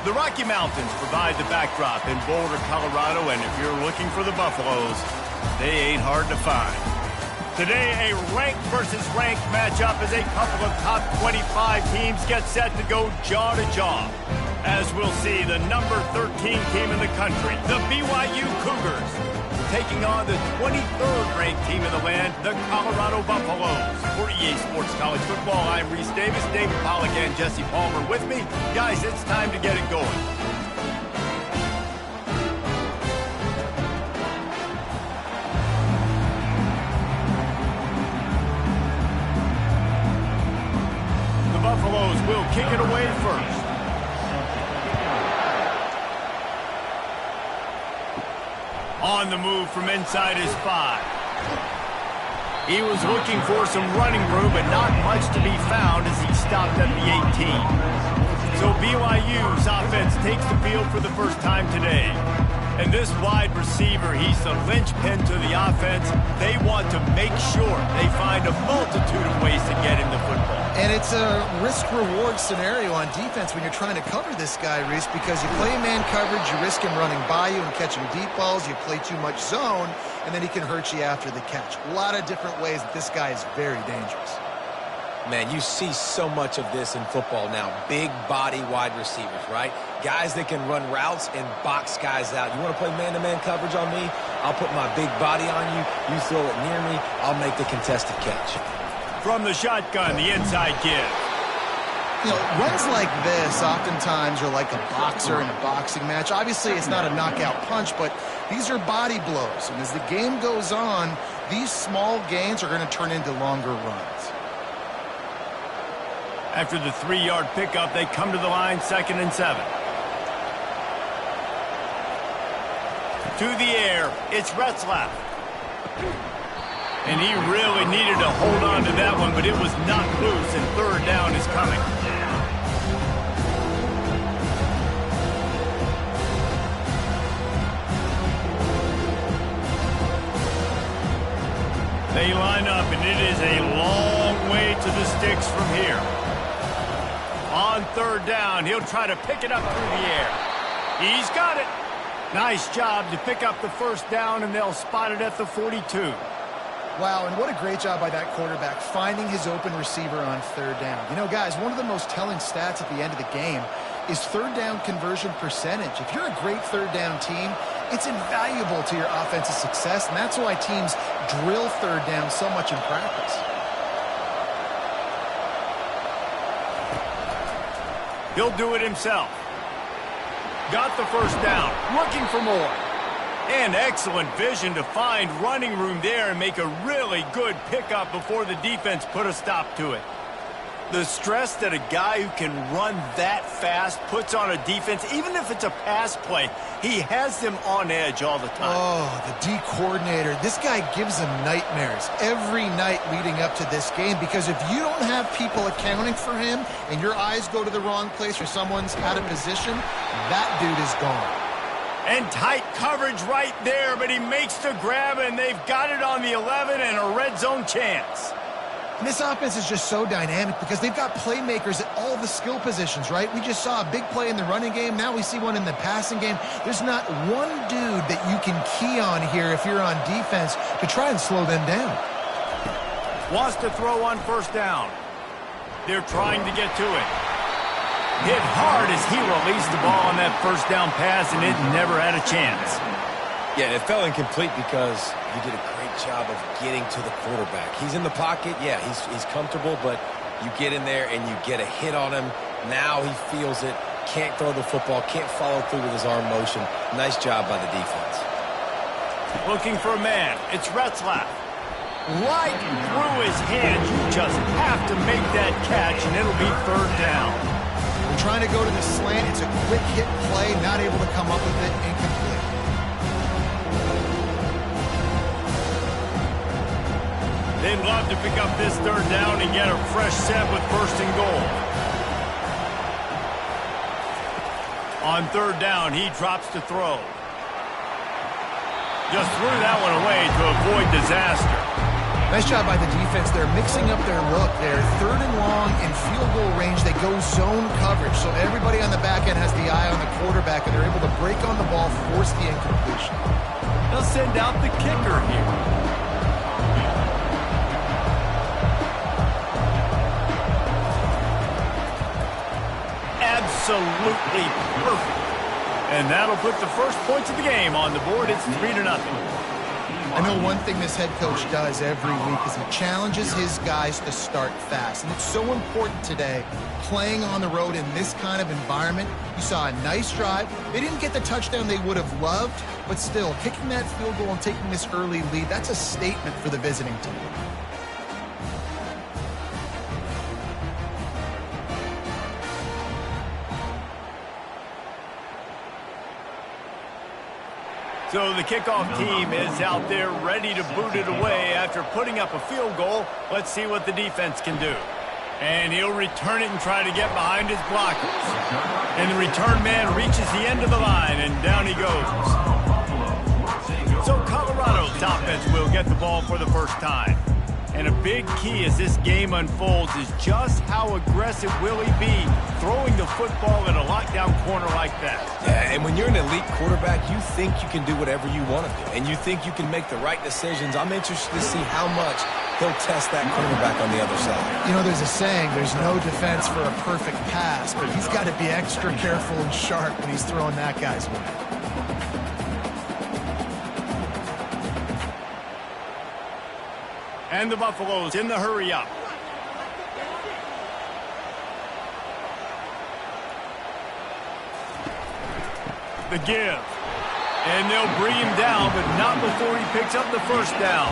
The Rocky Mountains provide the backdrop in Boulder, Colorado, and if you're looking for the Buffaloes, they ain't hard to find. Today, a ranked versus ranked matchup as a couple of top 25 teams get set to go jaw-to-jaw. As we'll see, the number 13 team in the country, the BYU Cougars, taking on the 23rd ranked team in the land, the Colorado Buffaloes. For EA Sports College Football, I'm Reese Davis, David Pollack, and Jesse Palmer with me. Guys, it's time to get it going. The Buffaloes will kick it away first. On the move from inside his 5. He was looking for some running room, but not much to be found as he stopped at the 18. So BYU's offense takes the field for the first time today. And this wide receiver, he's the linchpin to the offense. They want to make sure they find a multitude of ways to get him the football. And it's a risk-reward scenario on defense when you're trying to cover this guy, Reese, because you play man coverage, you risk him running by you and catching deep balls. You play too much zone, and then he can hurt you after the catch. A lot of different ways that this guy is very dangerous. Man, you see so much of this in football now. Big body wide receivers, right? Guys that can run routes and box guys out. You want to play man-to-man coverage on me? I'll put my big body on you. You throw it near me, I'll make the contested catch. From the shotgun, the inside give. You know, runs like this oftentimes are like a boxer in a boxing match. Obviously, it's not a knockout punch, but these are body blows. And as the game goes on, these small gains are going to turn into longer runs. After the 3-yard pickup, they come to the line, 2nd and 7. To the air, it's Retzlaff. And he really needed to hold on to that one, but it was knocked loose, and 3rd down is coming. They line up, and it is a long way to the sticks from here. On 3rd down, he'll try to pick it up through the air. He's got it. Nice job to pick up the 1st down, and they'll spot it at the 42. Wow, and what a great job by that quarterback, finding his open receiver on 3rd down. You know, guys, one of the most telling stats at the end of the game is 3rd down conversion percentage. If you're a great 3rd down team, it's invaluable to your offensive success, and that's why teams drill 3rd down so much in practice. He'll do it himself. Got the 1st down, looking for more. And excellent vision to find running room there and make a really good pickup before the defense put a stop to it. The stress that a guy who can run that fast puts on a defense, even if it's a pass play, he has them on edge all the time. Oh, the D coordinator. This guy gives them nightmares every night leading up to this game, because if you don't have people accounting for him and your eyes go to the wrong place or someone's out of position, that dude is gone. And tight coverage right there, but he makes the grab, and they've got it on the 11 and a red zone chance. And this offense is just so dynamic because they've got playmakers at all the skill positions, right? We just saw a big play in the running game. Now we see one in the passing game. There's not one dude that you can key on here if you're on defense to try and slow them down. Wants to throw on 1st down. They're trying to get to it. Hit hard as he released the ball on that 1st down pass, and it never had a chance. Yeah, it fell incomplete because you did a great job of getting to the quarterback. He's in the pocket. Yeah, he's comfortable, but you get in there and you get a hit on him. Now he feels it. Can't throw the football. Can't follow through with his arm motion. Nice job by the defense. Looking for a man. It's Retzlaff. Right through his hands. You just have to make that catch, and it'll be 3rd down. We're trying to go to the slant. It's a quick hit play. Not able to come up with it. Incomplete. They'd love to pick up this 3rd down and get a fresh set with 1st and goal. On 3rd down, he drops to throw. Just threw that one away to avoid disaster. Nice job by the defense there, mixing up their look there. 3rd and long in field goal range. They go zone coverage, so everybody on the back end has the eye on the quarterback, and they're able to break on the ball, force the incompletion. They'll send out the kicker here. Absolutely perfect. And that'll put the first points of the game on the board. It's 3-0. I know one thing this head coach does every week is he challenges his guys to start fast. And it's so important today, playing on the road in this kind of environment. You saw a nice drive. They didn't get the touchdown they would have loved, but still, kicking that field goal and taking this early lead, that's a statement for the visiting team. So the kickoff team is out there ready to boot it away after putting up a field goal. Let's see what the defense can do. And he'll return it and try to get behind his blockers. And the return man reaches the end of the line, and down he goes. So Colorado's offense will get the ball for the first time. And a big key as this game unfolds is just how aggressive will he be throwing the football in a lockdown corner like that. Yeah, and when you're an elite quarterback, you think you can do whatever you want to do. And you think you can make the right decisions. I'm interested to see how much he'll test that quarterback on the other side. You know, there's a saying, there's no defense for a perfect pass, but he's got to be extra careful and sharp when he's throwing that guy's way. And the Buffaloes in the hurry up. The give. And they'll bring him down, but not before he picks up the first down.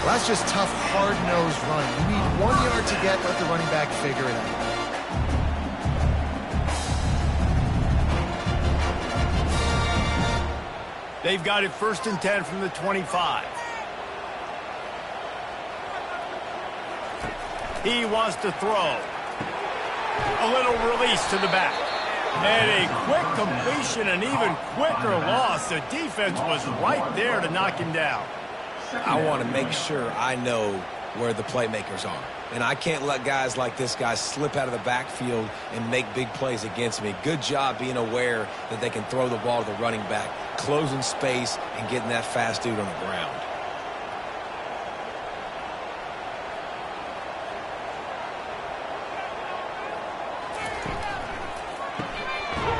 Well, that's just tough, hard-nosed running. You need 1 yard to get, let the running back figure it out. They've got it 1st and 10 from the 25. He wants to throw. A little release to the back. And a quick completion, an even quicker loss. The defense was right there to knock him down. I want to make sure I know where the playmakers are. And I can't let guys like this guy slip out of the backfield and make big plays against me. Good job being aware that they can throw the ball to the running back, closing space, and getting that fast dude on the ground.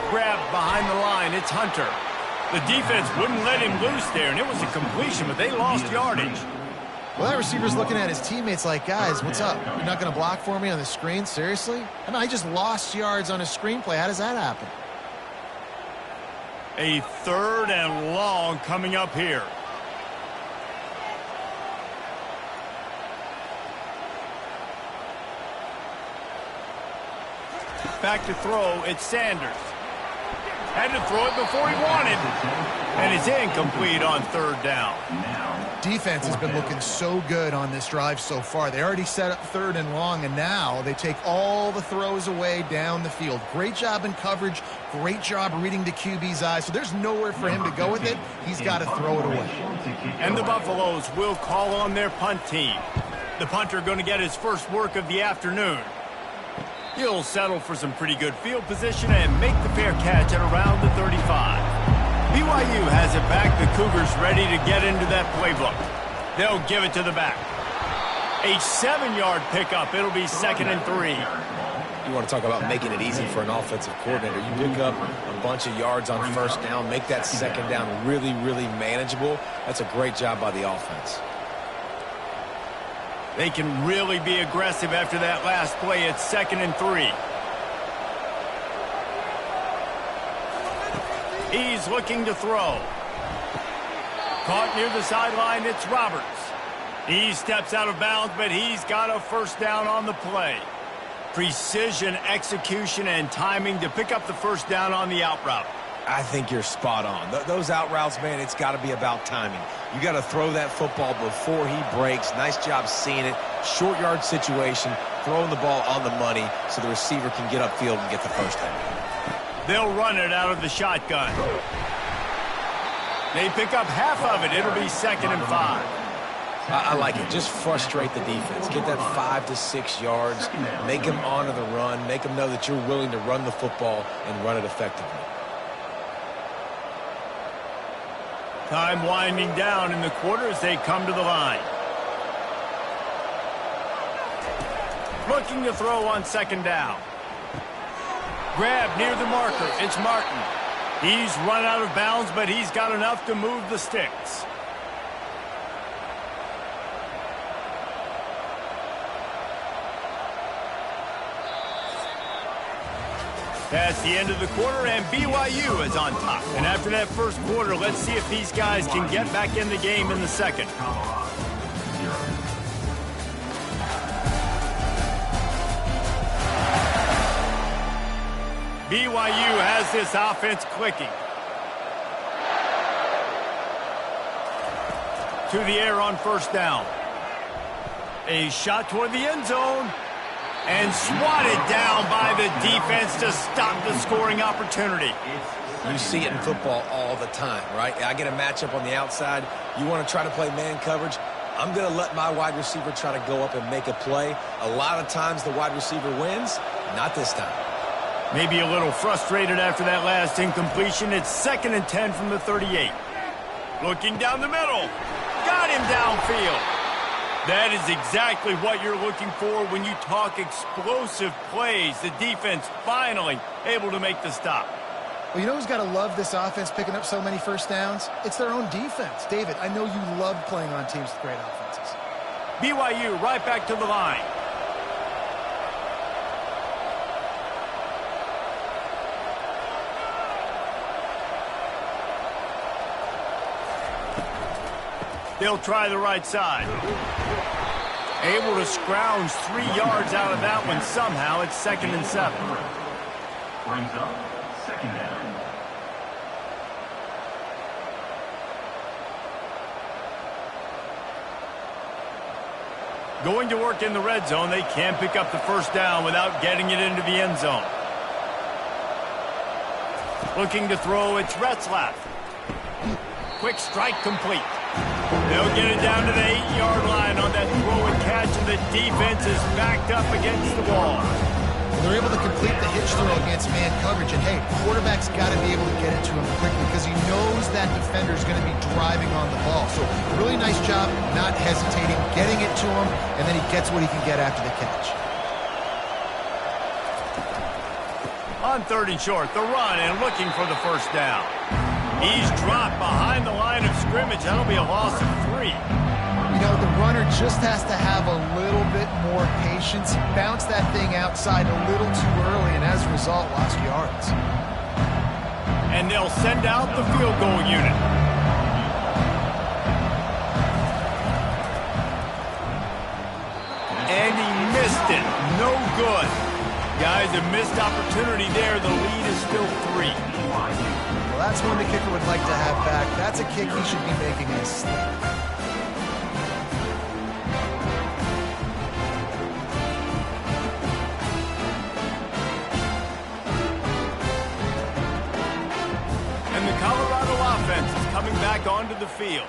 Grab behind the line. It's Hunter. The defense wouldn't let him loose there, and it was a completion, but they lost yardage. Well, that receiver's looking at his teammates like, guys, what's up? You're not going to block for me on the screen? Seriously? I mean, I just lost yards on a screenplay. How does that happen? A 3rd and long coming up here. Back to throw. It's Sanders. Had to throw it before he wanted. And it's incomplete on 3rd down. Defense has been looking so good on this drive so far. They already set up 3rd and long, and now they take all the throws away down the field. Great job in coverage. Great job reading the QB's eyes. So there's nowhere for him to go with it. He's got to throw it away. And the Buffaloes will call on their punt team. The punter going to get his first work of the afternoon. He'll settle for some pretty good field position and make the fair catch at around the 35. BYU has it back. The Cougars ready to get into that playbook. They'll give it to the back. A 7-yard pickup. It'll be 2nd and 3. You want to talk about making it easy for an offensive coordinator. You pick up a bunch of yards on 1st down, make that 2nd down really, really manageable. That's a great job by the offense. They can really be aggressive after that last play. It's 2nd and 3. He's looking to throw. Caught near the sideline, it's Roberts. He steps out of bounds, but he's got a 1st down on the play. Precision, execution, and timing to pick up the 1st down on the out route. I think you're spot on. Those out routes, man, it's got to be about timing. You got to throw that football before he breaks. Nice job seeing it. Short yard situation, throwing the ball on the money so the receiver can get upfield and get the 1st down. They'll run it out of the shotgun. They pick up half of it. It'll be 2nd and 5. I like it. Just frustrate the defense. Get that 5 to 6 yards. Make them honor the run. Make them know that you're willing to run the football and run it effectively. Time winding down in the quarter as they come to the line. Looking to throw on second down. Grab near the marker. It's Martin. He's run out of bounds, but he's got enough to move the sticks. That's the end of the quarter, and BYU is on top. And after that first quarter, let's see if these guys can get back in the game in the second. BYU has this offense clicking. To the air on first down. A shot toward the end zone. And swatted down by the defense to stop the scoring opportunity. You see it in football all the time, right? I get a matchup on the outside. You want to try to play man coverage. I'm going to let my wide receiver try to go up and make a play. A lot of times the wide receiver wins. Not this time. Maybe a little frustrated after that last incompletion. It's 2nd and 10 from the 38. Looking down the middle. Got him downfield. That is exactly what you're looking for when you talk explosive plays. The defense finally able to make the stop. Well, you know who's got to love this offense picking up so many first downs? It's their own defense. David, I know you love playing on teams with great offenses. BYU right back to the line. They'll try the right side. Able to scrounge 3 yards out of that one somehow. It's 2nd and 7. Brings up 2nd down. Going to work in the red zone. They can't pick up the first down without getting it into the end zone. Looking to throw, it's Retzlaff. Quick strike complete. They'll get it down to the 8-yard line on that throw and catch, and the defense is backed up against the wall. They're able to complete the hitch throw against man coverage, and hey, quarterback's got to be able to get it to him quickly because he knows that defender is going to be driving on the ball. So really nice job not hesitating, getting it to him, and then he gets what he can get after the catch. On 3rd and short, the run and looking for the first down. He's dropped behind the line of scrimmage. That'll be a loss of 3. You know, the runner just has to have a little bit more patience. He bounced that thing outside a little too early, and as a result, lost yards. And they'll send out the field goal unit. And he missed it. No good. Guys, a missed opportunity there. The lead is still 3. Well, that's one the kicker would like to have back. That's a kick he should be making in his sleep. And the Colorado offense is coming back onto the field.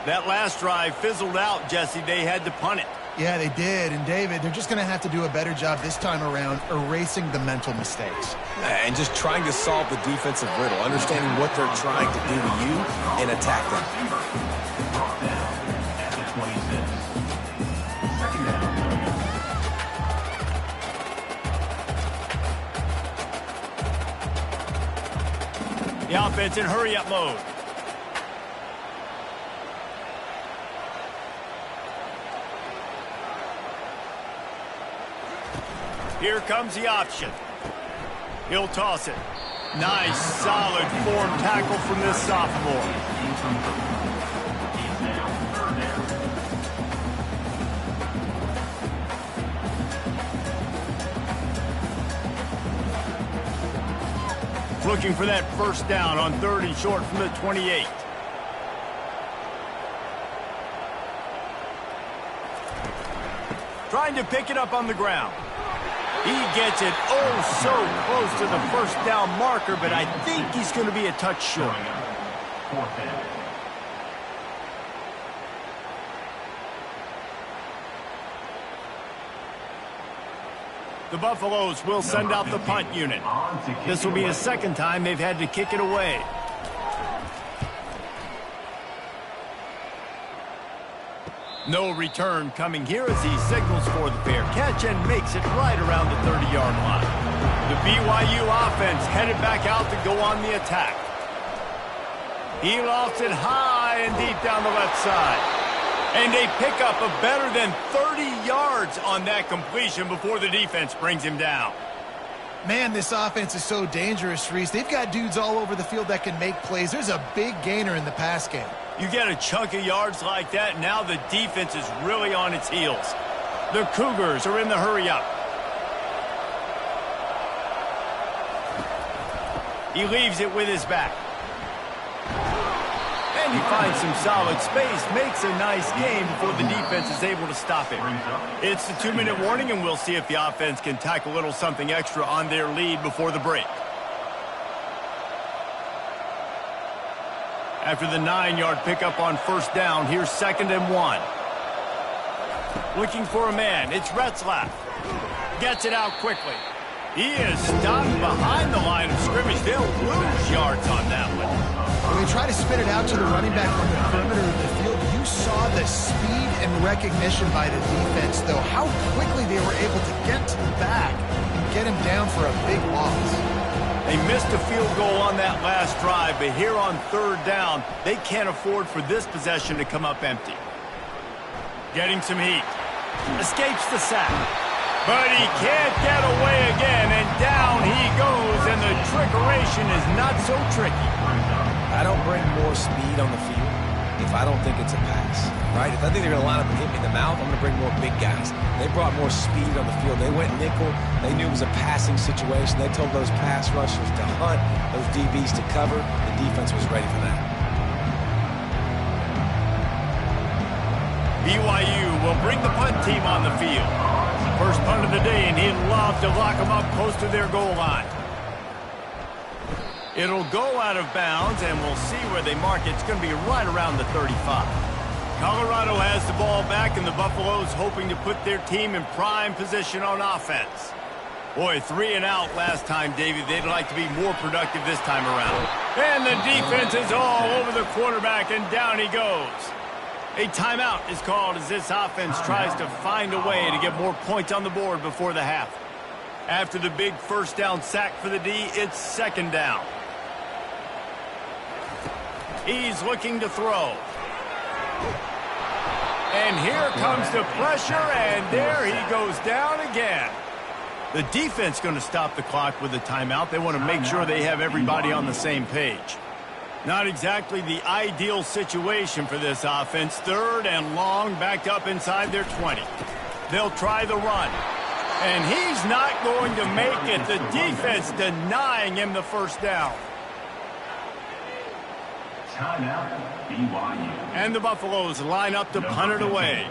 That last drive fizzled out, Jesse. They had to punt it. Yeah, they did. And, David, they're just going to have to do a better job this time around erasing the mental mistakes. And just trying to solve the defensive riddle, understanding what they're trying to do to you and attack them. Brought down at the 26. 2nd down. The offense in hurry-up mode. Here comes the option. He'll toss it. Nice, solid form tackle from this sophomore. Looking for that first down on 3rd and short from the 28. Trying to pick it up on the ground. He gets it oh so close to the first down marker, but I think he's going to be a touch short. The Buffaloes will send out the punt unit. This will be the second time they've had to kick it away. No return coming here as he signals for the fair catch and makes it right around the 30-yard line. The BYU offense headed back out to go on the attack. He lofts it high and deep down the left side. And a pickup of better than 30 yards on that completion before the defense brings him down. Man, this offense is so dangerous, Reese. They've got dudes all over the field that can make plays. There's a big gainer in the pass game. You get a chunk of yards like that, now the defense is really on its heels. The Cougars are in the hurry-up. He leaves it with his back. And he finds some solid space, makes a nice game before the defense is able to stop it. It's the 2-minute warning, and we'll see if the offense can tack a little something extra on their lead before the break. After the 9-yard pickup on first down, here's 2nd and 1. Looking for a man, it's Retzlaff. Gets it out quickly. He is stopped behind the line of scrimmage. They'll lose yards on that one. When they try to spin it out to the running back on the perimeter of the field, you saw the speed and recognition by the defense, though, how quickly they were able to get to the back and get him down for a big loss. They missed a field goal on that last drive, but here on 3rd down, they can't afford for this possession to come up empty. Getting some heat. Escapes the sack. But he can't get away again, and down he goes, and the trickeration is not so tricky. I don't bring more speed on the field if I don't think it's a pass, right? If I think they're going to line up and hit me in the mouth, I'm going to bring more big guys. They brought more speed on the field. They went nickel. They knew it was a passing situation. They told those pass rushers to hunt, those DBs to cover. The defense was ready for that. BYU will bring the punt team on the field. First punt of the day, and he'd love to lock them up close to their goal line. It'll go out of bounds, and we'll see where they mark it. It's going to be right around the 35. Colorado has the ball back, and the Buffaloes hoping to put their team in prime position on offense. Boy, 3 and out last time, Davey. They'd like to be more productive this time around. And the defense is all over the quarterback, and down he goes. A timeout is called as this offense tries to find a way to get more points on the board before the half. After the big first down sack for the D, it's 2nd down. He's looking to throw. And here comes the pressure, and there he goes down again. The defense going to stop the clock with a timeout. They want to make sure they have everybody on the same page. Not exactly the ideal situation for this offense. 3rd and long, backed up inside their 20. They'll try the run. And he's not going to make it. The defense denying him the first down. Timeout, BYU. And the Buffaloes line up to punt it away.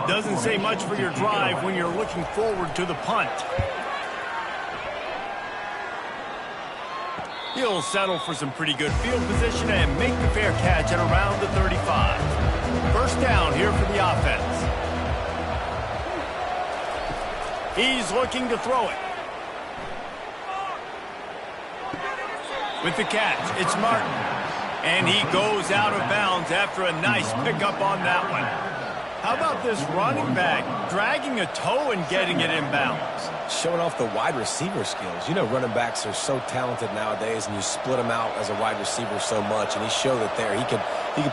Doesn't say much for your drive when you're looking forward to the punt. He'll settle for some pretty good field position and make the fair catch at around the 35. First down here for the offense. He's looking to throw it. With the catch, it's Martin. And he goes out of bounds after a nice pickup on that one. How about this running back dragging a toe and getting it in bounds? Showing off the wide receiver skills. You know, running backs are so talented nowadays, and you split them out as a wide receiver so much, and he showed it there. He could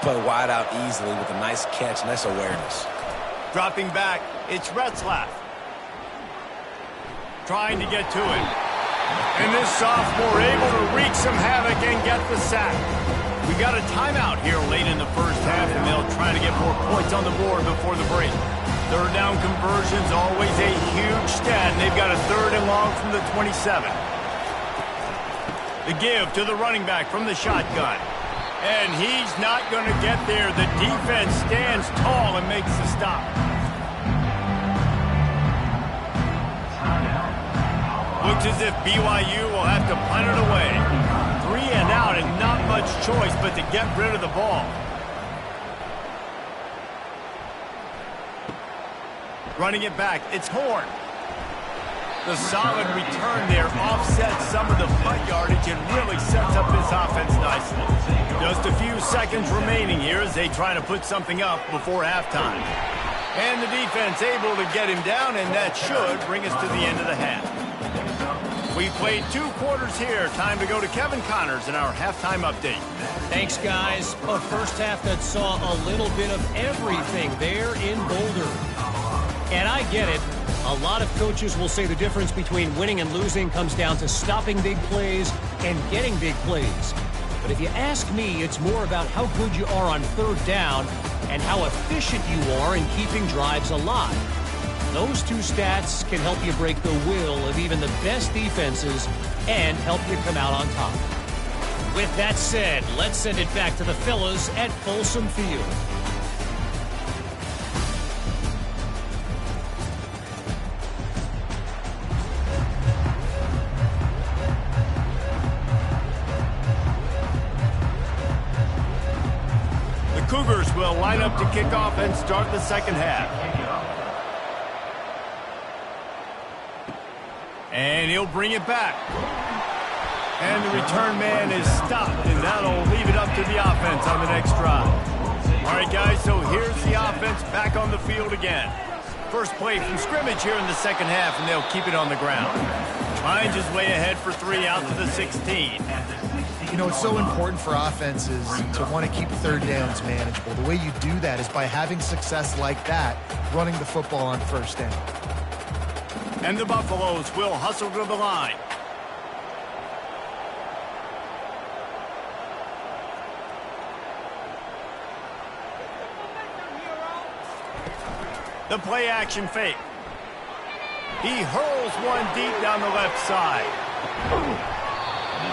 play wide out easily with a nice catch, nice awareness. Dropping back, it's Retzlaff. Trying to get to it. And this sophomore able to wreak some havoc and get the sack. We got a timeout here late in the first half, and they'll try to get more points on the board before the break. 3rd down conversion's always a huge stat, and they've got a 3rd and long from the 27. The give to the running back from the shotgun. And he's not going to get there. The defense stands tall and makes the stop. Looks as if BYU will have to punt it away. 3 and out and not much choice but to get rid of the ball. Running it back, it's Horn. The solid return there offsets some of the punt yardage and really sets up this offense nicely. Just a few seconds remaining here as they try to put something up before halftime. And the defense able to get him down, and that should bring us to the end of the half. We played 2 quarters here. Time to go to Kevin Connors in our halftime update. Thanks, guys. A first half that saw a little bit of everything there in Boulder. And I get it. A lot of coaches will say the difference between winning and losing comes down to stopping big plays and getting big plays. But if you ask me, it's more about how good you are on third down and how efficient you are in keeping drives alive. Those 2 stats can help you break the will of even the best defenses and help you come out on top. With that said, let's send it back to the fellas at Folsom Field. Cougars will line up to kick off and start the second half. And he'll bring it back. And the return man is stopped, and that'll leave it up to the offense on the next drive. All right, guys, so here's the offense back on the field again. First play from scrimmage here in the second half, and they'll keep it on the ground. Finds his way ahead for 3 out to the 16. You know, it's so important for offenses to want to keep third downs manageable. The way you do that is by having success like that, running the football on first down. And the Buffaloes will hustle to the line. The play action fake. He hurls one deep down the left side.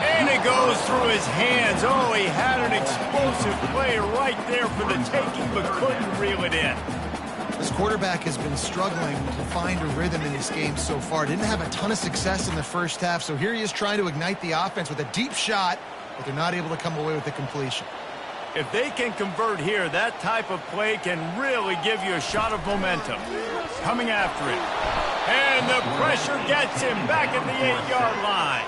And it goes through his hands. Oh, he had an explosive play right there for the taking, but couldn't reel it in. This quarterback has been struggling to find a rhythm in this game so far. Didn't have a ton of success in the first half, so here he is trying to ignite the offense with a deep shot, but they're not able to come away with the completion. If they can convert here, that type of play can really give you a shot of momentum. Coming after it. And the pressure gets him back at the 8-yard line.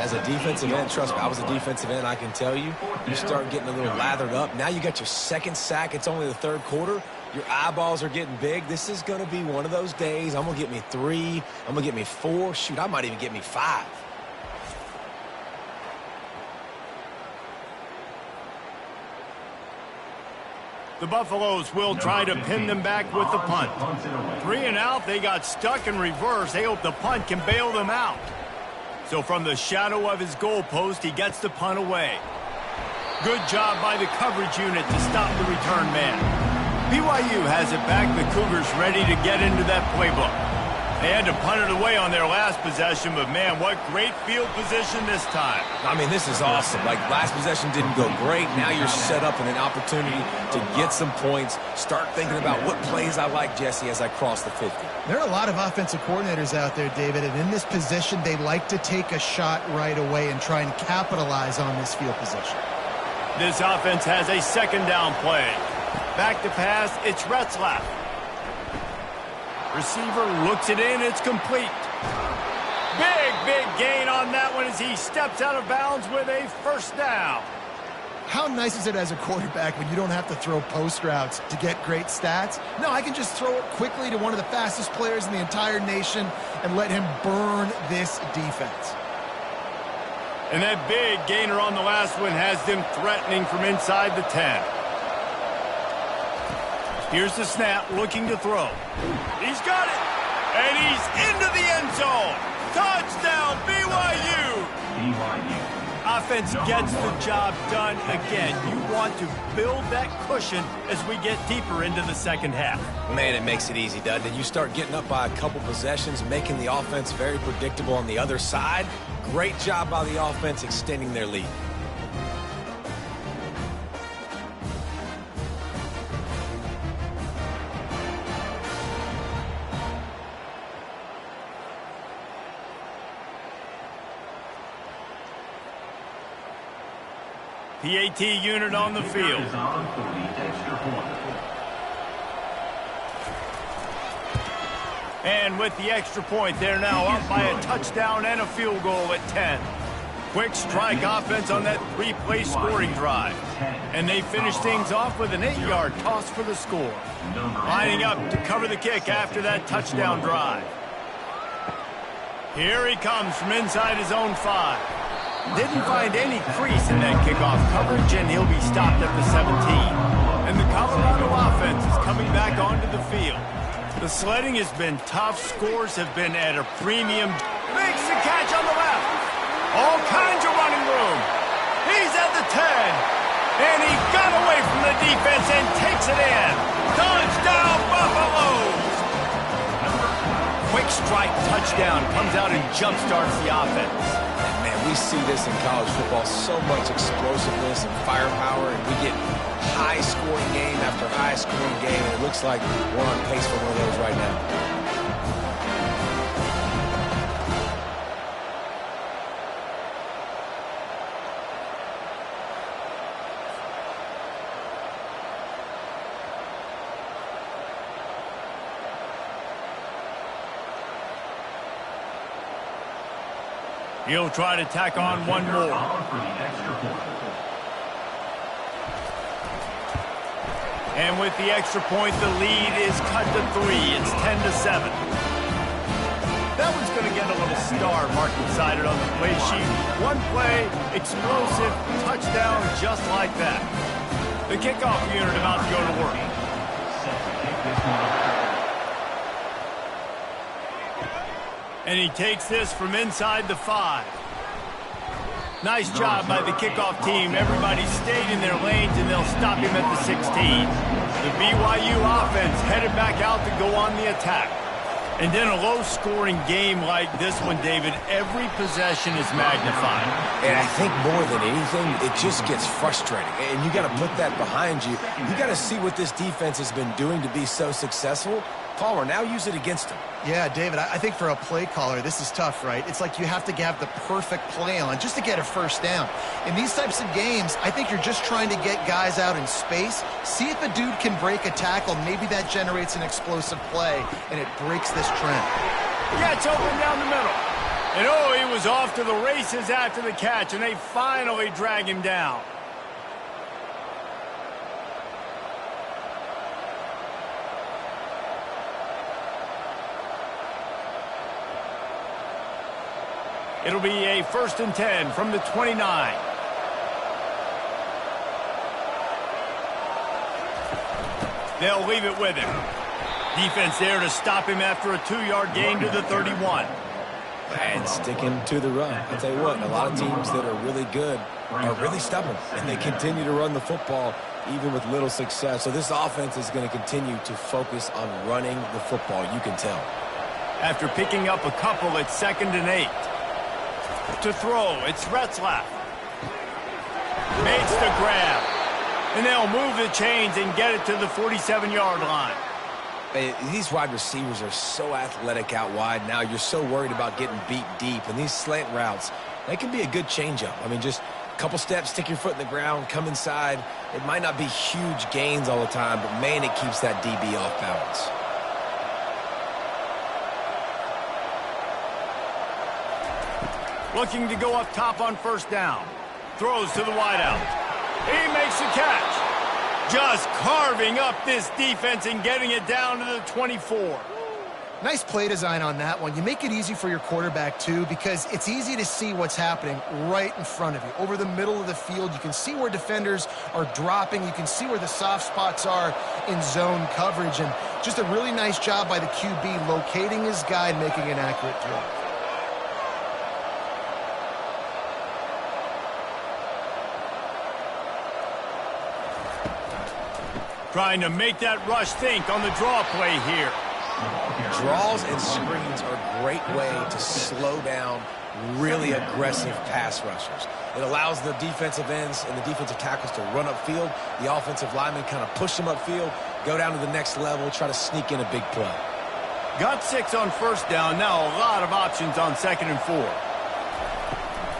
As a defensive end, trust me, I was a defensive end, I can tell you, you start getting a little lathered up. Now you got your second sack. It's only the third quarter. Your eyeballs are getting big. This is going to be one of those days. I'm going to get me 3. I'm going to get me 4. Shoot, I might even get me 5. The Buffaloes will try to pin them back with the punt. 3 and out, they got stuck in reverse. They hope the punt can bail them out. So from the shadow of his goalpost, he gets the punt away. Good job by the coverage unit to stop the return man. BYU has it back. The Cougars ready to get into that playbook. They had to punt it away on their last possession, but man, what great field position this time. I mean, this is awesome. Like, last possession didn't go great. Now you're set up in an opportunity to get some points. Start thinking about what plays I like, Jesse, as I cross the 50. There are a lot of offensive coordinators out there, David, and in this position, they like to take a shot right away and try and capitalize on this field position. This offense has a second down play. Back to pass, it's Retzlaff. Receiver looks it in, it's complete. Big gain on that one as he steps out of bounds with a first down. How nice is it as a quarterback when you don't have to throw post routes to get great stats? No, I can just throw it quickly to one of the fastest players in the entire nation and let him burn this defense. And that big gainer on the last one has them threatening from inside the 10. Here's the snap, looking to throw. He's got it, and he's into the end zone. Touchdown, BYU. Offense gets the job done again. You want to build that cushion as we get deeper into the second half. Man, it makes it easy, doesn't it? You start getting up by a couple possessions, making the offense very predictable on the other side. Great job by the offense extending their lead. PAT unit on the field. And with the extra point, they're now up by a touchdown and a field goal at 10. Quick strike offense on that 3-play scoring drive. And they finish things off with an 8-yard toss for the score. Lining up to cover the kick after that touchdown drive. Here he comes from inside his own 5. Didn't find any crease in that kickoff coverage, and he'll be stopped at the 17. And the Colorado offense is coming back onto the field. The sledding has been tough. Scores have been at a premium. Makes the catch on the left. All kinds of running room. He's at the 10. And he got away from the defense and takes it in. Touchdown, Buffaloes! Quick strike touchdown comes out and jumpstarts the offense. And man, we see this in college football. So much explosiveness and firepower. And we get high-scoring game after high-scoring game. And it looks like we're on pace for one of those right now. He'll try to tack on one more. And with the extra point, the lead is cut to 3. It's 10-7. That one's going to get a little star marked beside it on the play sheet. One play, explosive, touchdown, just like that. The kickoff unit about to go to work. And he takes this from inside the 5. Nice job by the kickoff team. Everybody stayed in their lanes, and they'll stop him at the 16. The BYU offense headed back out to go on the attack. And in a low-scoring game like this one, David, every possession is magnified. And I think more than anything, it just gets frustrating. And you got to put that behind you. You got to see what this defense has been doing to be so successful. Palmer, now use it against him. Yeah, David, I think for a play caller, this is tough, right? It's like you have to have the perfect play on just to get a first down. In these types of games, I think you're just trying to get guys out in space, see if a dude can break a tackle. Maybe that generates an explosive play, and it breaks this trend. Yeah, it's open down the middle. And oh, he was off to the races after the catch, and they finally drag him down. It'll be a 1st and 10 from the 29. They'll leave it with him. Defense there to stop him after a 2-yard gain to the 31. And sticking to the run. I'll tell you what, a lot of teams that are really good are really stubborn, and they continue to run the football even with little success. So this offense is going to continue to focus on running the football, you can tell. After picking up a couple, it's 2nd and 8. To throw, it's Retzlaff. Makes the grab. And they'll move the chains and get it to the 47-yard line. These wide receivers are so athletic out wide now. You're so worried about getting beat deep. And these slant routes, they can be a good changeup. I mean, just a couple steps, stick your foot in the ground, come inside. It might not be huge gains all the time, but, man, it keeps that DB off balance. Looking to go up top on 1st down. Throws to the wideout. He makes the catch. Just carving up this defense and getting it down to the 24. Nice play design on that one. You make it easy for your quarterback, too, because it's easy to see what's happening right in front of you. Over the middle of the field, you can see where defenders are dropping. You can see where the soft spots are in zone coverage. And just a really nice job by the QB locating his guy and making an accurate throw. Trying to make that rush think on the draw play here. Draws and screens are a great way to slow down really aggressive pass rushers. It allows the defensive ends and the defensive tackles to run upfield. The offensive linemen kind of push them upfield, go down to the next level, try to sneak in a big play. Got 6 on 1st down. Now a lot of options on 2nd and 4.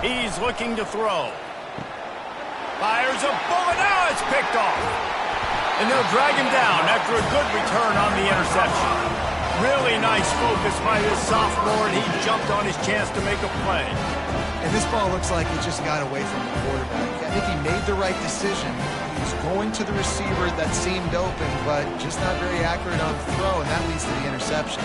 He's looking to throw. Fires a bullet. Now it's picked off. And they'll drag him down after a good return on the interception. Really nice focus by this sophomore, and he jumped on his chance to make a play. And this ball looks like it just got away from the quarterback. I think he made the right decision. He was going to the receiver that seemed open, but just not very accurate on the throw, and that leads to the interception.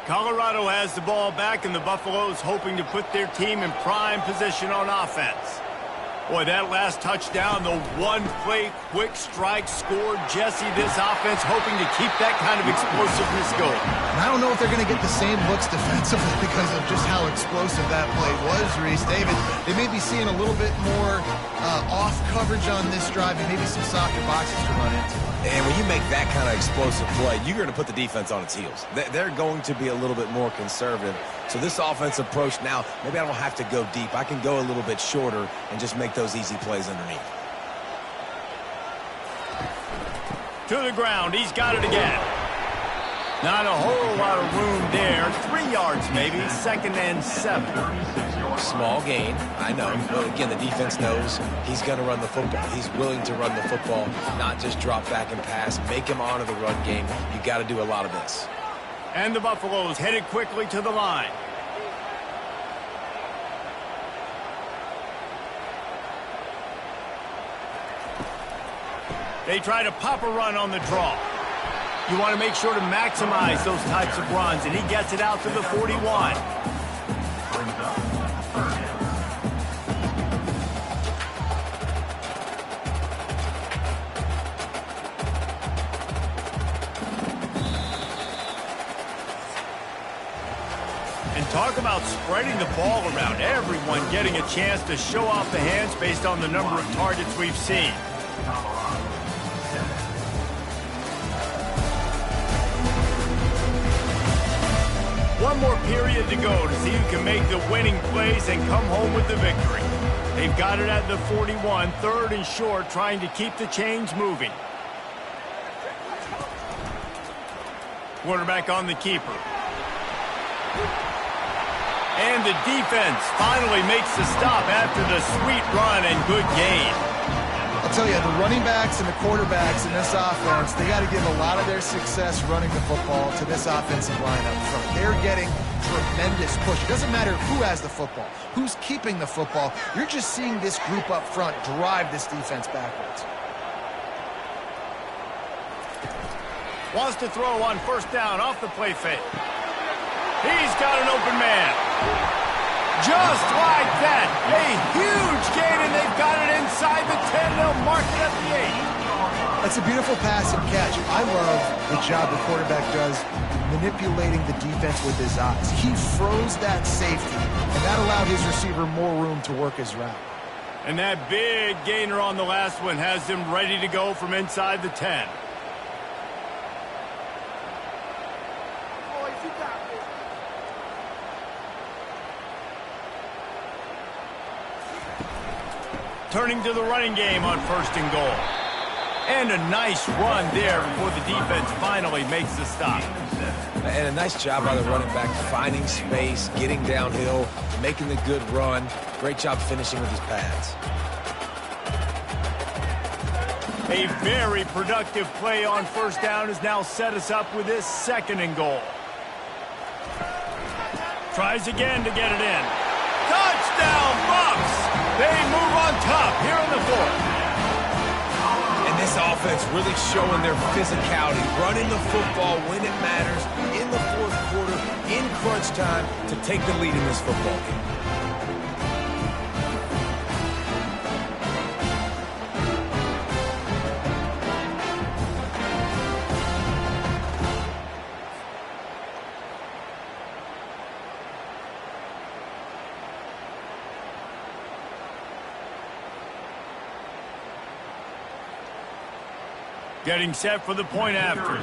Colorado has the ball back, and the Buffaloes hoping to put their team in prime position on offense. Boy, that last touchdown, the one-play quick strike scored. Jesse, this offense hoping to keep that kind of explosiveness going. And I don't know if they're going to get the same looks defensively because of just how explosive that play was, Reese. David, they may be seeing a little bit more off coverage on this drive and maybe some softer boxes to run into. And when you make that kind of explosive play, you're going to put the defense on its heels. They're going to be a little bit more conservative. So this offensive approach now, maybe I don't have to go deep. I can go a little bit shorter and just make those easy plays underneath. To the ground. He's got it again. Not a whole lot of room there. 3 yards maybe. 2nd and 7. Small gain, I know. But again, the defense knows he's going to run the football. He's willing to run the football, not just drop back and pass. Make him honor the run game. You got to do a lot of this. And the Buffaloes headed quickly to the line. They try to pop a run on the draw. You want to make sure to maximize those types of runs, and he gets it out to the 41. Talk about spreading the ball around. Everyone getting a chance to show off the hands based on the number of targets we've seen. One more period to go to see who can make the winning plays and come home with the victory. They've got it at the 41, 3rd and short, trying to keep the chains moving. Quarterback on the keeper. And the defense finally makes the stop after the sweet run and good gain. I'll tell you, the running backs and the quarterbacks in this offense, they got to give a lot of their success running the football to this offensive line up front. They're getting tremendous push. It doesn't matter who has the football, who's keeping the football. You're just seeing this group up front drive this defense backwards. Wants to throw on 1st down off the play fake. He's got an open man. Just like that. A huge gain, and they've got it inside the 10. They'll mark it at the 8. That's a beautiful pass and catch. I love the job the quarterback does manipulating the defense with his eyes. He froze that safety, and that allowed his receiver more room to work his route. And that big gainer on the last one has him ready to go from inside the 10. Turning to the running game on 1st and goal. And a nice run there before the defense finally makes the stop. And a nice job by the running back, finding space, getting downhill, making the good run. Great job finishing with his pads. A very productive play on 1st down has now set us up with this 2nd and goal. Tries again to get it in. Touchdown, Bucks! They move on top here in the 4th. And this offense really showing their physicality, running the football when it matters, in the 4th quarter, in crunch time, to take the lead in this football game. Getting set for the point after.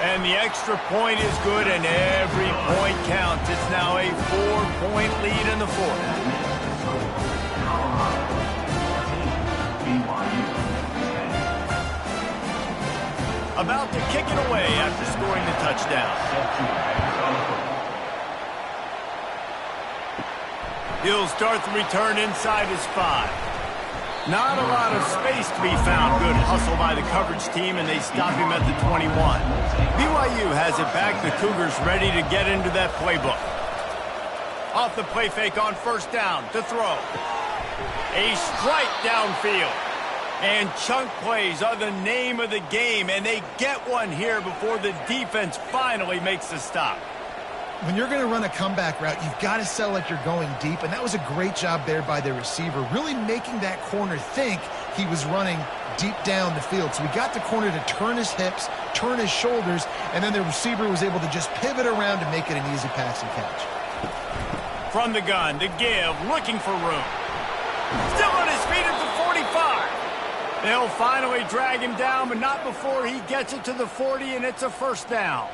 And the extra point is good, and every point counts. It's now a 4-point lead in the 4th. About to kick it away after scoring the touchdown. He'll start the return inside his 5. Not a lot of space to be found. Good hustle by the coverage team, and they stop him at the 21. BYU has it back. The Cougars ready to get into that playbook. Off the play fake on first down to throw. A strike downfield. And chunk plays are the name of the game, and they get one here before the defense finally makes the stop. When you're going to run a comeback route, you've got to sell like you're going deep, and that was a great job there by the receiver, really making that corner think he was running deep down the field. So we got the corner to turn his hips, turn his shoulders, and then the receiver was able to just pivot around to make it an easy pass and catch. From the gun, to give, looking for room. Still on his feet at the 45. They'll finally drag him down, but not before he gets it to the 40, and it's a first down.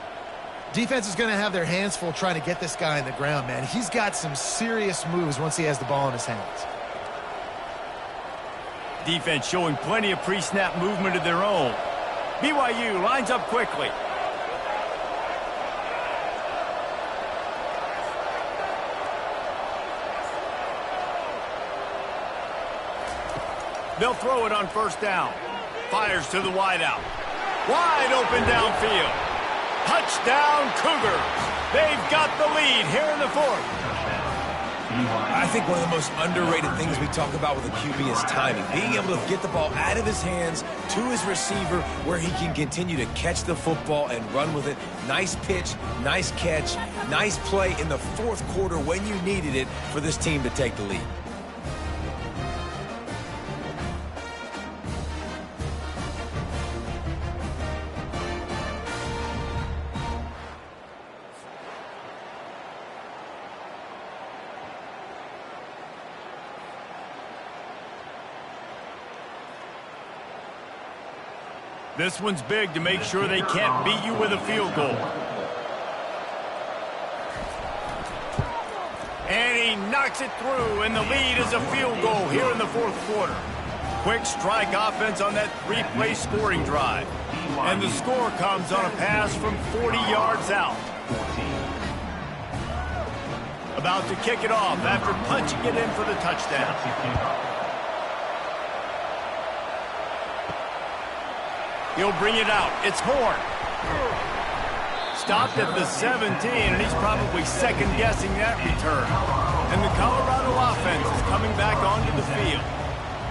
Defense is going to have their hands full trying to get this guy on the ground, man. He's got some serious moves once he has the ball in his hands. Defense showing plenty of pre-snap movement of their own. BYU lines up quickly. They'll throw it on first down. Fires to the wideout. Wide open downfield. Touchdown, Cougars. They've got the lead here in the 4th. I think one of the most underrated things we talk about with a QB is timing. Being able to get the ball out of his hands to his receiver where he can continue to catch the football and run with it. Nice pitch, nice catch, nice play in the 4th quarter when you needed it for this team to take the lead. This one's big to make sure they can't beat you with a field goal. And he knocks it through, and the lead is a field goal here in the 4th quarter. Quick strike offense on that 3-play scoring drive. And the score comes on a pass from 40 yards out. About to kick it off after punching it in for the touchdown. He'll bring it out. It's Horn. Stopped at the 17, and he's probably second-guessing that return. And the Colorado offense is coming back onto the field.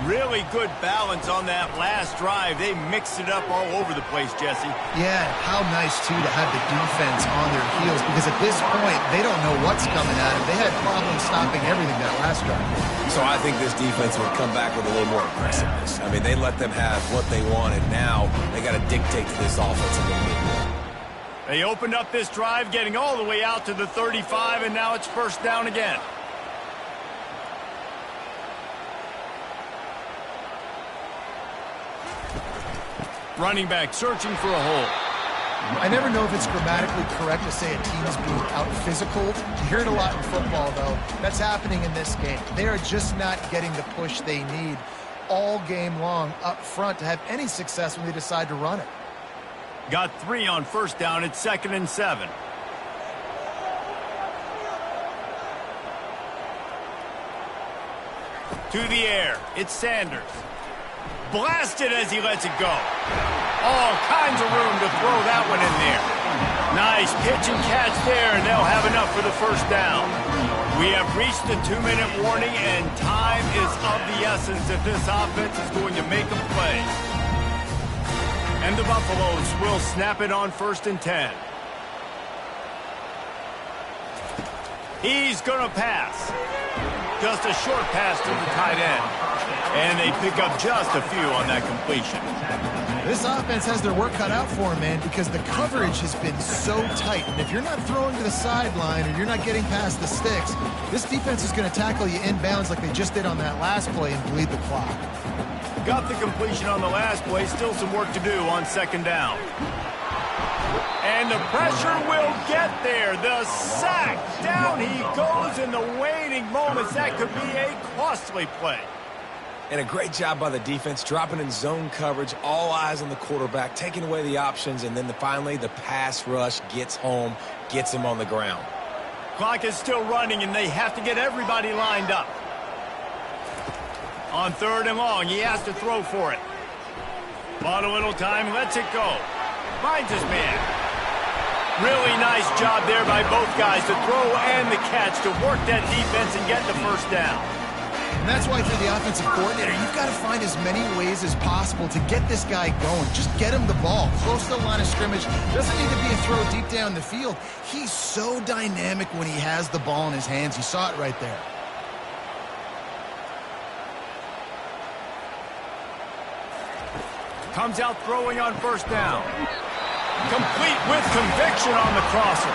Really good balance on that last drive. They mixed it up all over the place, Jesse. Yeah, how nice, too, to have the defense on their heels, because at this point, they don't know what's coming at them. They had problems stopping everything that last drive. So I think this defense would come back with a little more aggressiveness. I mean, they let them have what they wanted. Now they got to dictate to this offense a little bit more. They opened up this drive, getting all the way out to the 35, and now it's first down again. Running back searching for a hole. I never know if it's grammatically correct to say a team is being out-physical. You hear it a lot in football, though. That's happening in this game. They are just not getting the push they need all game long up front to have any success when they decide to run it. Got 3 on first down. It's 2nd and 7. To the air. It's Sanders. Blasted as he lets it go. All kinds of room to throw that one in there. Nice pitch and catch there, and they'll have enough for the first down. We have reached the 2-minute warning, and time is of the essence if this offense is going to make a play. And the Buffaloes will snap it on 1st and 10. He's going to pass. Just a short pass to the tight end. And they pick up just a few on that completion. This offense has their work cut out for them, man, because the coverage has been so tight. And if you're not throwing to the sideline or you're not getting past the sticks, this defense is going to tackle you inbounds like they just did on that last play and bleed the clock. Got the completion on the last play. Still some work to do on 2nd down. And the pressure will get there. The sack. Down he goes in the waning moments. That could be a costly play. And a great job by the defense, dropping in zone coverage, all eyes on the quarterback, taking away the options, and then finally the pass rush gets home, gets him on the ground. Clock is still running, and they have to get everybody lined up. On 3rd and long, he has to throw for it. Bought a little time, lets it go. Finds his man. Really nice job there by both guys to throw and the catch to work that defense and get the first down. And that's why, if you're the offensive coordinator, you've got to find as many ways as possible to get this guy going. Just get him the ball. Close to the line of scrimmage. Doesn't need to be a throw deep down the field. He's so dynamic when he has the ball in his hands. You saw it right there. Comes out throwing on 1st down. Complete with conviction on the crosser.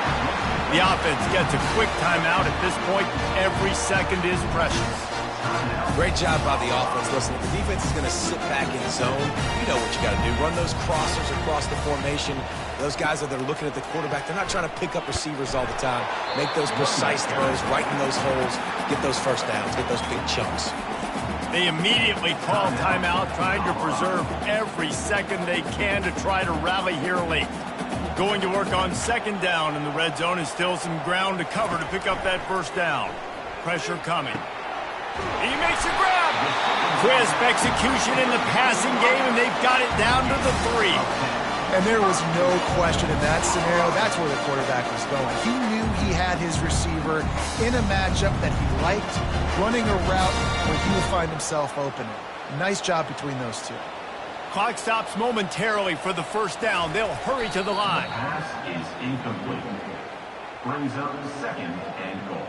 The offense gets a quick timeout. At this point, every second is precious. Great job by the offense. Listen, if the defense is going to sit back in zone, you know what you got to do. Run those crossers across the formation. Those guys that are looking at the quarterback, they're not trying to pick up receivers all the time. Make those precise throws, right in those holes, get those first downs, get those big chunks. They immediately call timeout, trying to preserve every second they can to try to rally here late. Going to work on 2nd down in the red zone, is still some ground to cover to pick up that 1st down. Pressure coming. He makes a grab. Crisp execution in the passing game, and they've got it down to the 3. And there was no question in that scenario. That's where the quarterback was going. He knew he had his receiver in a matchup that he liked, running a route where he would find himself open. Nice job between those two. Clock stops momentarily for the 1st down. They'll hurry to the line. Pass is incomplete. Brings up 2nd and goal.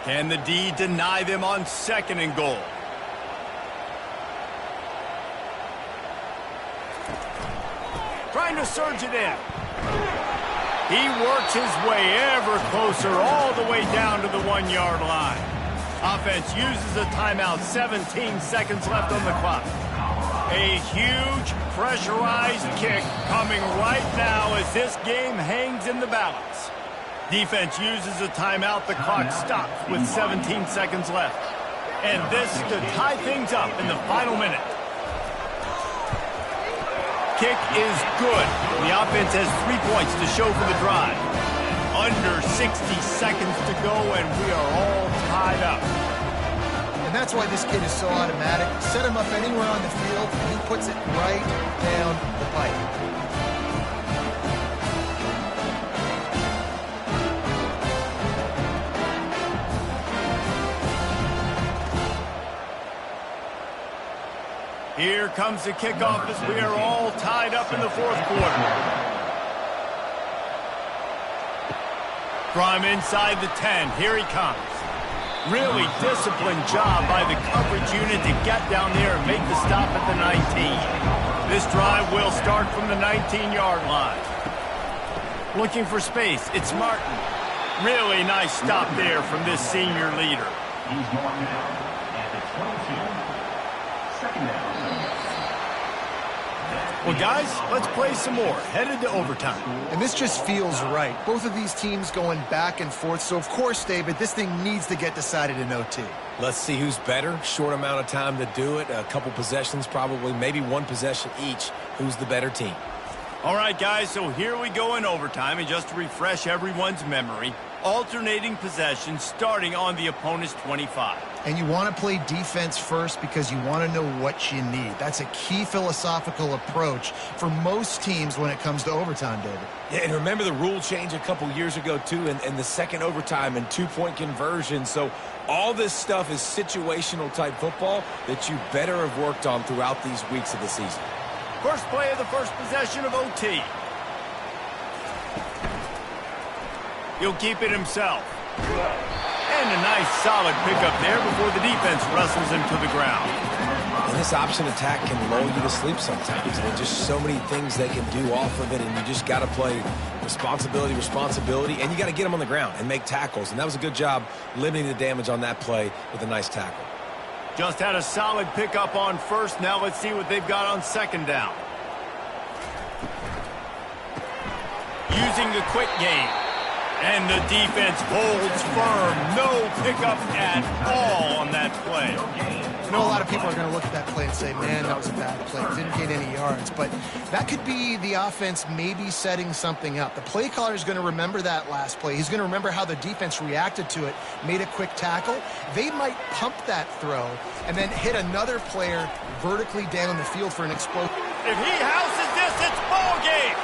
Can the D deny them on 2nd and goal? Trying to surge it in. He works his way ever closer all the way down to the 1-yard line. Offense uses a timeout. 17 seconds left on the clock. A huge pressurized kick coming right now as this game hangs in the balance. Defense uses a timeout. The clock stops with 17 seconds left. And this to tie things up in the final minute. Kick is good. The offense has 3 points to show for the drive. Under 60 seconds to go, and we are all tied up. And that's why this kid is so automatic. Set him up anywhere on the field, and he puts it right down the pipe. Here comes the kickoff as we are all tied up in the 4th quarter. From inside the 10, here he comes. Really disciplined job by the coverage unit to get down there and make the stop at the 19. This drive will start from the 19-yard line. Looking for space, it's Martin. Really nice stop there from this senior leader. He's going down at the 22. 2nd down. Well, guys, let's play some more. Headed to overtime. And this just feels right. Both of these teams going back and forth. So, of course, David, this thing needs to get decided in OT. Let's see who's better. Short amount of time to do it. A couple possessions probably. Maybe one possession each. Who's the better team? All right, guys, so here we go in overtime. And just to refresh everyone's memory, alternating possessions starting on the opponent's 25. And you want to play defense first because you want to know what you need. That's a key philosophical approach for most teams when it comes to overtime, David. Yeah, and remember the rule change a couple years ago, too, and the second overtime and 2-point conversion. So all this stuff is situational-type football that you better have worked on throughout these weeks of the season. First play of the first possession of OT. He'll keep it himself. And a nice solid pickup there before the defense wrestles him to the ground. And this option attack can lull you to sleep sometimes. There's just so many things they can do off of it, and you just got to play responsibility, and you got to get them on the ground and make tackles. And that was a good job limiting the damage on that play with a nice tackle. Just had a solid pickup on first. Now let's see what they've got on 2nd down. Using the quick game. And the defense holds firm. No pickup at all on that play. I know a lot of people are going to look at that play and say, man, that was a bad play. Didn't gain any yards. But that could be the offense maybe setting something up. The play caller is going to remember that last play. He's going to remember how the defense reacted to it, made a quick tackle. They might pump that throw and then hit another player vertically down the field for an explosion. If he houses this, it's ball game.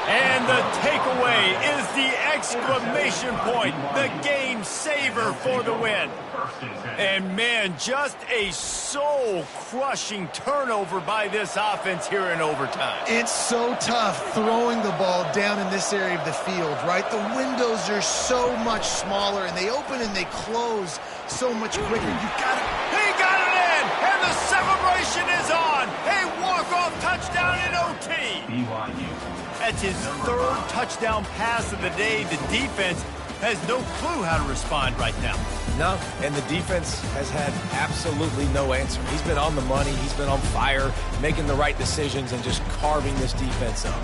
And the takeaway is the exclamation point, the game saver for the win. And, man, just a soul-crushing turnover by this offense here in overtime. It's so tough throwing the ball down in this area of the field, right? The windows are so much smaller, and they open and they close so much quicker. You've got to... He got it in, and the celebration is on. A walk-off touchdown in OT. BYU. That's his third touchdown pass of the day. The defense has no clue how to respond right now. No, and the defense has had absolutely no answer. He's been on the money. He's been on fire, making the right decisions and just carving this defense up.